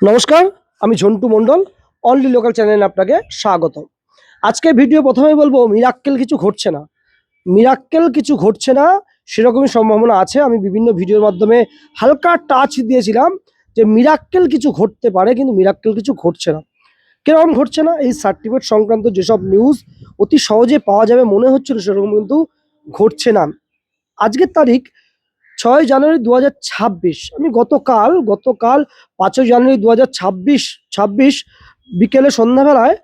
নমস্কার, আমি ঝন্টু মণ্ডল। Only local চ্যানেলে আপনাকে স্বাগত। আজকে ভিডিও প্রথমেই বলবো মিরাক্কেল কিছু ঘটছে না। মিরাক্কেল কিছু ঘটছে না সেরকমই সম্ভাবনা আছে। আমি বিভিন্ন ভিডিওর মাধ্যমে হালকা টাচ দিয়েছিলাম যে মিরাক্কেল কিছু ঘটতে পারে, কিন্তু মিরাক্কেল কিছু ঘটছে না। কিরকম ঘটছে না? এই সার্টিফিকেট সংক্রান্ত যেসব নিউজ অতি সহজে পাওয়া যাবে মনে হচ্ছিল সেরকম কিন্তু ঘটছে না। আজকের তারিখ 6 জানুয়ারি 2026। আমি গতকাল 5 জানুয়ারি 2026 বিকেলে সন্ধ্যাবেলায়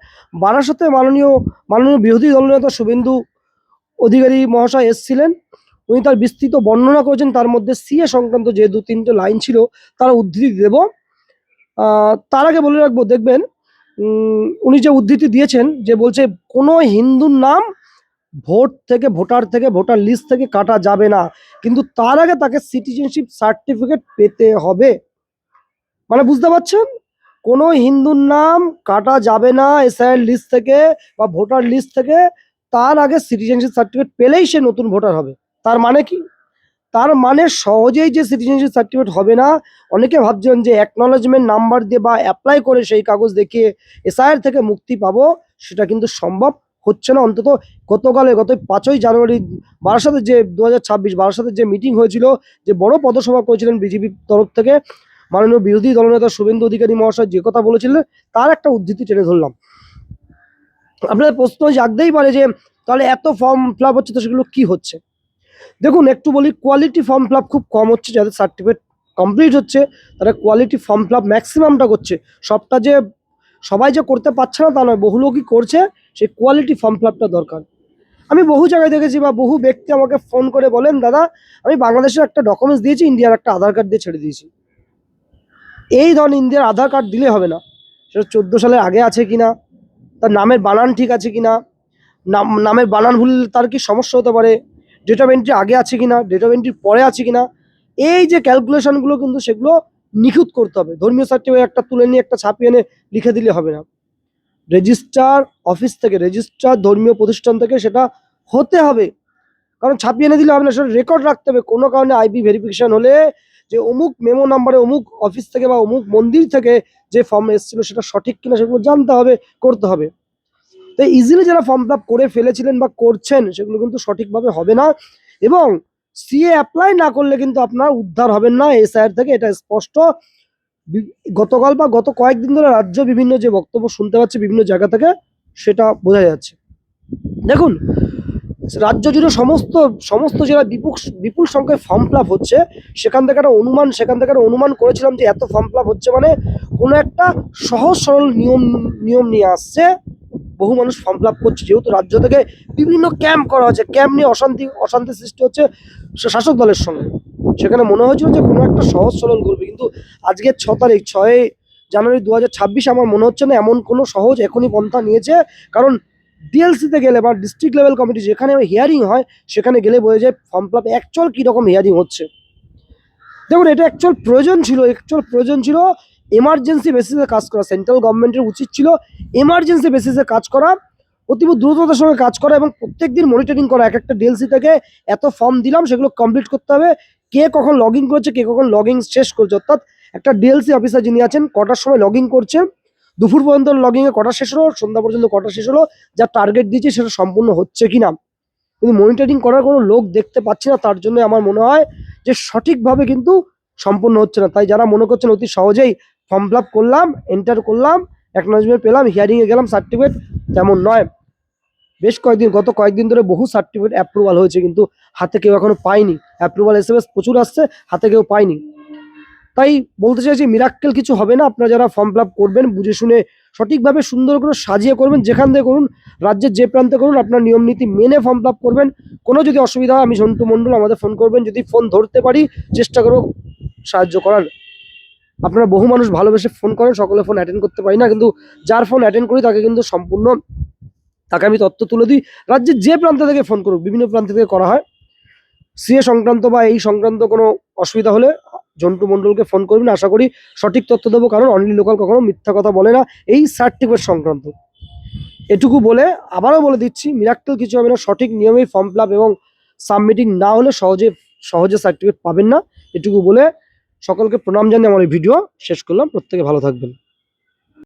বারাসতে মাননীয় বিরোধী দলনেতা শুভেন্দু অধিকারী মহাশয় এসেছিলেন। উনি তার বিস্তৃত বর্ণনা করেছেন, তার মধ্যে সিএ সংক্রান্ত যে 2-3টে লাইন ছিল তার উদ্ধৃতি দেব। তার আগে বলে রাখবো, দেখবেন উনি যে উদ্ধৃতি দিয়েছেন, যে বলছে কোনো হিন্দুর নাম ভোটার লিস্ট থেকে কাটা যাবে না, কিন্তু তার আগে তাকে সিটিজেনশিপ সার্টিফিকেট পেতে হবে। মানে বুঝতে পারছেন, কোনো হিন্দুর নাম কাটা যাবে না এসআইআর লিস্ট থেকে বা ভোটার লিস্ট থেকে, তার আগে সিটিজেনশিপ সার্টিফিকেট পেলেই সে নতুন ভোটার হবে। তার মানে কি? তার মানে সহজেই যে সিটিজেনশিপ সার্টিফিকেট হবে না। অনেকে ভাবছেন যে অ্যাকনলেজমেন্ট নাম্বার দিয়ে বা অ্যাপ্লাই করে সেই কাগজ দেখিয়ে এসআইআর থেকে মুক্তি পাবো, সেটা কিন্তু সম্ভব হচ্ছে না। অন্তত গত 5 জানুয়ারি বারাসাতের যে 2026 বারাসাতের যে মিটিং হয়েছিল, যে বড় পদসভা করেছিলেন বিজেপির তরফ থেকে, মাননীয় বিরোধী দলনেতা শুভেন্দু অধিকারী মহাশয় যে কথা বলেছিলেন তার একটা উদ্ধৃতি টেনে ধরলাম। আপনাদের প্রশ্ন জাগতেই পারে যে তাহলে এত ফর্ম ফিল আপ হচ্ছে, তো সেগুলো কি হচ্ছে? দেখুন, একটু বলি, কোয়ালিটি ফর্ম ফিল আপ খুব কম হচ্ছে। যাদের সার্টিফিকেট কমপ্লিট হচ্ছে তারা কোয়ালিটি ফর্ম ফিল আপ ম্যাক্সিমামটা করছে। সবটা যে সবাই যে করতে পারছে না তা নয়, বহু লোকই করছে। সেই কোয়ালিটি ফর্ম ফিল আপটা দরকার। আমি বহু জায়গায় দেখেছি বা বহু ব্যক্তি আমাকে ফোন করে বলেন, দাদা আমি বাংলাদেশের একটা ডকুমেন্টস দিয়েছি, ইন্ডিয়ার একটা আধার কার্ড দিয়ে ছেড়ে দিয়েছি। এই ধরুন, ইন্ডিয়ার আধার কার্ড দিলে হবে না। সেটা 14 সালের আগে আছে কিনা, তার নামের বানান ঠিক আছে কিনা, নামের বানান ভুল তার কি সমস্যা হতে পারে, ডেট অফ এন্ট্রি আগে আছে কিনা, ডেট অফ এন্ট্রি পরে আছে কিনা, এই যে ক্যালকুলেশনগুলো কিন্তু সেগুলো নিখুঁত করতে হবে। ধর্মীয় সার্টিফিকেট একটা তুলে নিয়ে একটা ছাপিয়ে এনে লিখে দিলে হবে না। রেজিস্ট্রার অফিস থেকে, রেজিস্ট্রার ধর্মীয় প্রতিষ্ঠান থেকে সেটা হতে হবে। কারণ ছাপিয়ে এনে দিলে হবে না, সেটা রেকর্ড রাখতে হবে। কোনো কারণে আইপি ভেরিফিকেশন হলে যে অমুক মেমো নাম্বারে অমুক অফিস থেকে বা অমুক মন্দির থেকে যে ফর্ম এসেছিল সেটা সঠিক কিনা সেগুলো জানতে হবে, করতে হবে। তো ইজিলি যারা ফর্ম ফিল আপ করে ফেলেছিলেন বা করছেন সেগুলো কিন্তু সঠিকভাবে হবে না, এবং সিএ অ্যাপ্লাই না করলে কিন্তু আপনার উদ্ধার হবেন না এসআইআর থেকে, এটা স্পষ্ট। গতকাল বা গত কয়েকদিন ধরে রাজ্য বিভিন্ন যে বক্তব্য শুনতে পাচ্ছে বিভিন্ন জায়গা থেকে, সেটা বোঝা যাচ্ছে। দেখুন, রাজ্য জুড়ে সমস্ত সমস্ত জেলায় বিপুল সংখ্যায় ফর্ম ফিল আপ হচ্ছে। সেখান থেকে একটা অনুমান করেছিলাম যে এত ফর্ম ফিল আপ হচ্ছে মানে কোনো একটা সহজ সরল নিয়ম নিয়ে আসছে। বহু মানুষ ফর্ম ফিল আপ করছে, যেহেতু রাজ্য থেকে বিভিন্ন ক্যাম্প করা হচ্ছে। ক্যাম্প নিয়ে অশান্তি সৃষ্টি হচ্ছে শাসক দলের সঙ্গে। সেখানে মনে হয়েছিল যে কোনো একটা সহজ সরল করবে, কিন্তু আজকে 6 জানুয়ারি 2026 আমার মনে হচ্ছে না এমন কোনো সহজ এখনই পন্থা নিয়েছে। কারণ ডিএলসিতে গেলে বা ডিস্ট্রিক্ট লেভেল কমিটি যেখানে হিয়ারিং হয়, সেখানে গেলে বোঝা যায় ফর্ম ফিল আপ অ্যাকচুয়াল কীরকম হিয়ারিং হচ্ছে। দেখুন, এটা অ্যাকচুয়াল প্রয়োজন ছিল এমার্জেন্সি বেসিসে কাজ করা। সেন্ট্রাল গভর্নমেন্টের উচিত ছিল এমার্জেন্সি বেসিসে কাজ করা, অতীব দ্রুততার সঙ্গে কাজ করা এবং প্রত্যেক দিন মনিটরিং করা। এক একটা ডিএলসি থেকে এত ফর্ম দিলাম, সেগুলো কমপ্লিট করতে হবে। কে কখন লগ ইন করেছে, কে কখন লগ ইন শেষ করছে, অর্থাৎ একটা ডিএলসি অফিসার যিনি আছেন কটার সময় লগ ইন করছেন, দুপুর পর্যন্ত লগইনে কটা শেষ হলো, সন্ধ্যা পর্যন্ত কটা শেষ হলো, যা টার্গেট দিয়েছে সেটা সম্পূর্ণ হচ্ছে কিনা। কিন্তু মনিটরিং করার কোনো লোক দেখতে পাচ্ছি না। তার জন্য আমার মনে হয় যে সঠিকভাবে কিন্তু সম্পূর্ণ হচ্ছে না। তাই যারা মনে করছেন অতি সহজেই ফর্ম ফিল আপ করলাম, এন্টার করলাম, অ্যাকনলেজমেন্ট পেলাম, হিয়ারিংয়ে গেলাম, সার্টিফিকেট, তেমন নয়। গত কয়েকদিন ধরে বহু সার্টিফিকেট অ্যাপ্রুভাল হয়েছে, কিন্তু হাতে কেউ এখনো পায়নি। অ্যাপ্রুভাল এসএমএস প্রচুর আসছে, হাতে কেউ পায়নি। তাই বলতে চাইছি মিরাক্কেল কিছু হবে না। আপনারা যারা ফর্ম ফিল আপ করবেন বুঝে শুনে সঠিকভাবে সুন্দর করে সাজিয়ে করবেন, যেখান থেকে করুন, রাজ্যের যে প্রান্তে করুন, আপনার নিয়ম নীতি মেনে ফর্ম ফিল আপ করবেন। কোনো যদি অসুবিধা হয় আমি ঝন্টু মণ্ডল, আমাদের ফোন করবেন। যদি ফোন ধরতে পারি চেষ্টা করব সাহায্য করার। আপনারা বহু মানুষ ভালোবেসে ফোন করেন, সকলে ফোন অ্যাটেন্ড করতে পারি না, কিন্তু যার ফোন অ্যাটেন্ড করি তাকে কিন্তু সম্পূর্ণ তাকে আমি তথ্য তুলে দিই। রাজ্যের যে প্রান্ত থেকে ফোন করুক, বিভিন্ন প্রান্ত থেকে করা হয়। সিএ সংক্রান্ত বা এই সংক্রান্ত কোনো অসুবিধা হলে ঝন্টু মণ্ডলকে ফোন করবেন, আশা করি সঠিক তথ্য দেবো। কারণ অনলি লোকাল কখনো মিথ্যা কথা বলে না এই সার্টিফিকেট সংক্রান্ত। এটুকু বলে আবারও বলে দিচ্ছি, মিরাক্কেল কিছু হবে না। সঠিক নিয়মেই ফর্ম ফিল আপ এবং সাবমিটিং না হলে সহজে সার্টিফিকেট পাবেন না। এটুকু বলে সকলকে প্রণাম জানিয়ে আমার এই ভিডিও শেষ করলাম। প্রত্যেকে ভালো থাকবেন।